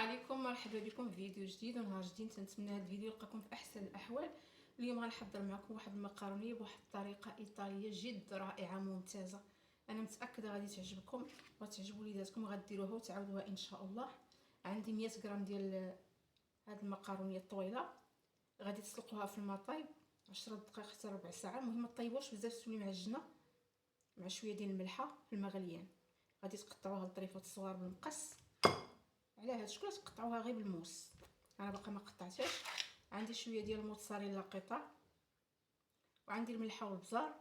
عليكم، مرحبا بكم في فيديو جديد ونهار جديد. نتمنى هذا الفيديو يلقاكم في احسن الاحوال. اليوم غنحضر معكم واحد المقارونيه بواحد الطريقه ايطاليه جد رائعه ممتازه. انا متاكده غادي تعجبكم وتعجب وليداتكم وغديروها وتعاودوها ان شاء الله. عندي 100 غرام ديال هاد المقارونيه الطويله، غادي تسلقوها في الماء طايب 10 دقائق حتى ربع ساعه. المهم ما طيبوش بزاف تولي معجنه، مع شويه ديال الملحه في الماء غليان. غادي تقطعوها لطريفات صغار بالمقص. على هاد الشكل تقطعوها غير بالموس، انا باقا ما قطعتهاش. عندي شويه ديال الموتزاريلا قطع، وعندي الملحه والبزار،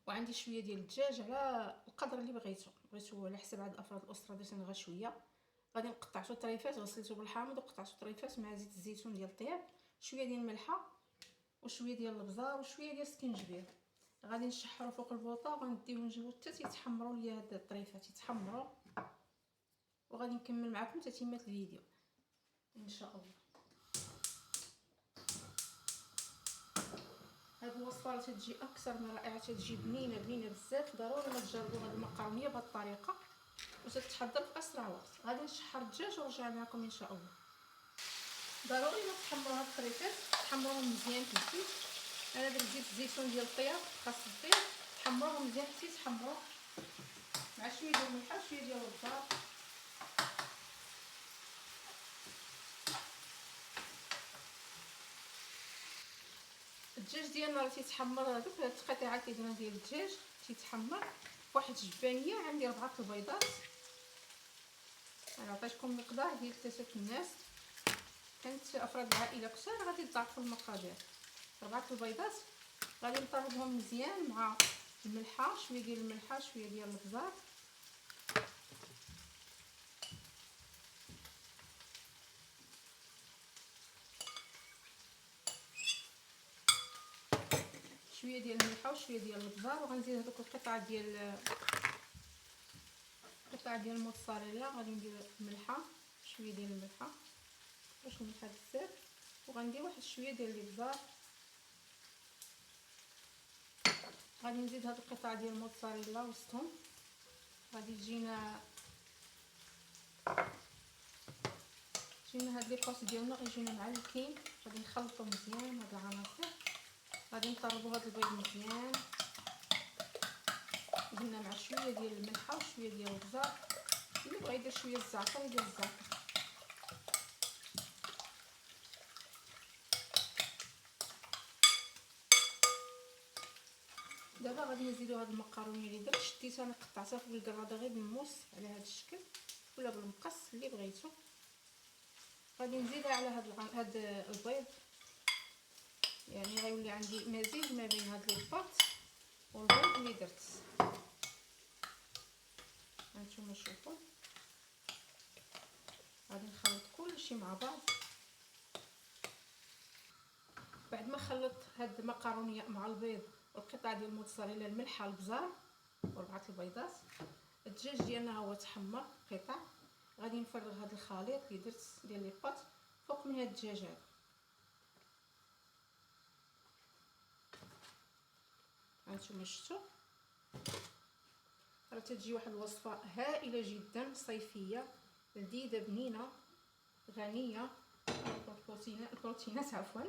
وعندي شويه ديال الدجاج على القدر اللي بغيتو على حسب عدد افراد الاسره. درت انا غير شويه. غادي نقطعتو طريفات، غسلتو بالحامض وقطعتو طريفات مع زيت الزيتون ديال الطياب، شويه ديال الملحه وشويه ديال البزار وشويه ديال السكنجبير. غادي نشحرو فوق البوطه وغنديوهم نجيبو حتى تيتحمروا ليا هاد الطريفات يتحمروا، وغادي نكمل معكم تتمه الفيديو ان شاء الله. هاد الوصفه راه تجي اكثر من رائعه، تجي بنينه بزاف. ضروري ما تجربوا هاد المقارونيه بهاد الطريقه وتتحضر في اسرع وقت. غادي نشحر الدجاج ونرجع معكم ان شاء الله. ضروري ما تحمروا هاد الطريفات، تحمروهم مزيان في الزيت. انا درت زيت الزيتون ديال الطياب خاص الطياب، تحمروهم مزيان حتى يتحمروا مع شويه ديال الملح وشويه ديال البزار. الدجاج ديالنا راه تيتحمر، هذوك التقطيعات اللي درنا ديال الدجاج تيتحمر واحد الجبانيه. عندي 4 البيضات، انا عطيتكم مقدار ديال 3 الناس، كانت افراد العائله كثار غادي تضاعفوا المقادير. 4 البيضات غادي نطربهم مزيان مع الملحه، شويه ديال الملحه شويه ديال البزار، شويه ديال الملحه وشويه ديال البزار. وغنزيد هذوك القطع ديال الموتزاريلا. غادي ندير الملحه، شويه ديال الملحه، باش الملحه بزاف، وغندير واحد شويه ديال البزار. غادي نزيد هاد القطع ديال الموتزاريلا وسطهم. غادي تجينا هاد لي باط ديالنا يجينا معلكين. غادي نخلطو مزيان هاد العناصر. غادي نطربو هاد البيض مزيان، قلنا مع شويه ديال الملحه وشويه ديال البزار. اللي بغى يدير شويه الزعتر يدير الزعتر. دابا غادي نزيدو هاد المقارونيه اللي درت، شديتها انا قطعتها في الكراده غير بالموس على هاد الشكل ولا بالمقص اللي بغيتو. غادي نزيدها على هاد البيض، يعني غيولي عندي مزيج ما بين هاد لي باط والبيض اللي درت. هانتوما شوفوا، غادي نخلط كلشي مع بعض. بعد ما خلطت هاد المقارونيه مع البيض والقطع ديال الموتزاريلا الملحه البزار و4 البيضات، الدجاج ديالنا هو تحمر قطع. غادي نفرغ هاد الخليط اللي درت ديال لي باط فوق من هاد الدجاج هذا. هانتوما شفتوا، راه تجي واحد الوصفه هائله جدا، صيفيه لذيذه بنينه غنيه البروتينات عفوا.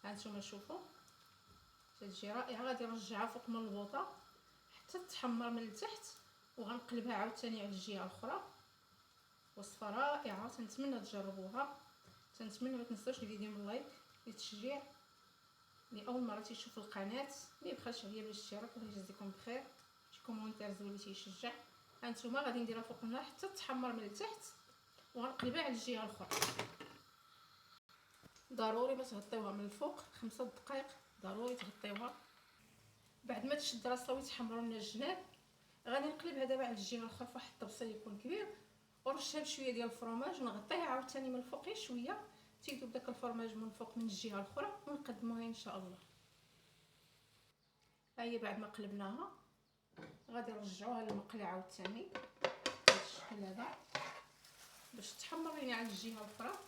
هانتوما شوفوا، تجي رائعه. غادي نرجعها فوق من البوطه حتى تحمر من التحت، وغنقلبها عاوتاني على الجهه الاخرى. وصفه رائعه، تنتمنى تجربوها. تنتمنى ما تنساوش الفيديو من لايك للتشجيع. اللي اول مره تيشوف القناه ما يبخلش عليا بالاشتراك، الله يجزيكم بخير. شي كومونتير زوين اللي تيشجع. هانتوما غادي نديرها فوق النار حتى تحمر من التحت، وغنقلبها على الجهه الاخرى. ضروري ما تغطيوها من الفوق 5 دقائق، ضروري تغطيوها. بعد ما تشد راسها ويتحمروا لنا الجناب، غادي نقلبها دابا على الجهه الاخرى فواحد الطبسيل يكون كبير، ورشها بشويه ديال الفرماج ونغطيها عاوتاني من الفوق شويه تيذوب داك الفرماج من الفوق من الجهه الاخرى، ونقدموها ان شاء الله. ها هي بعد ما قلبناها غادي نرجعوها للمقله عاوتاني بهذا الشكل هذا باش تحمر لينا على الجهه الاخرى.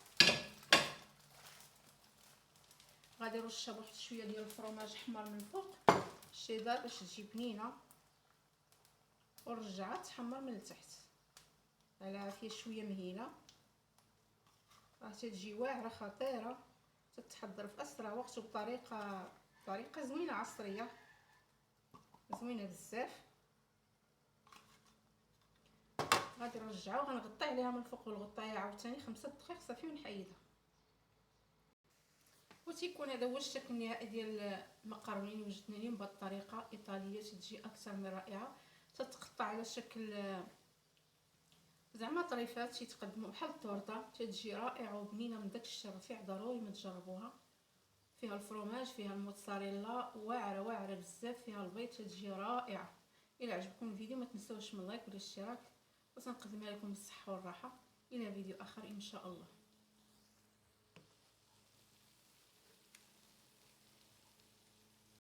غادي نرشها بواحد شويه ديال الفرماج حمر من الفوق الشيدر باش تجي بنينه، ونرجعها تحمر من التحت على عافيه شويه مهيله. راه تتجي واعره خطيره، تتحضر في اسرع وقت بطريقه زوينه عصريه، زوينه بزاف. غادي نرجعو، غنغطي عليها من الفوق والغطايه عاوتاني 5 دقائق صافي ونحيدها. وتيكون هذا هو الشكل النهائي ديال المقرونين الوجدانيين بهذه الطريقه ايطاليه، تتجي اكثر من رائعه. تتقطع على شكل زعما طريفات تيتقدموا بحال الطورطه، تتجي رائعه وبنينه من داك الشيء الرفيع. ضروري ما تجربوها. فيها الفرomاج، فيها الموتزاريلا، واعره واعره بزاف، فيها البيض، تتجي رائعه. الى عجبكم الفيديو ما تنسوش من لايك والاشتراك، وسنقدمها لكم بالصحه والراحه. الى فيديو اخر ان شاء الله.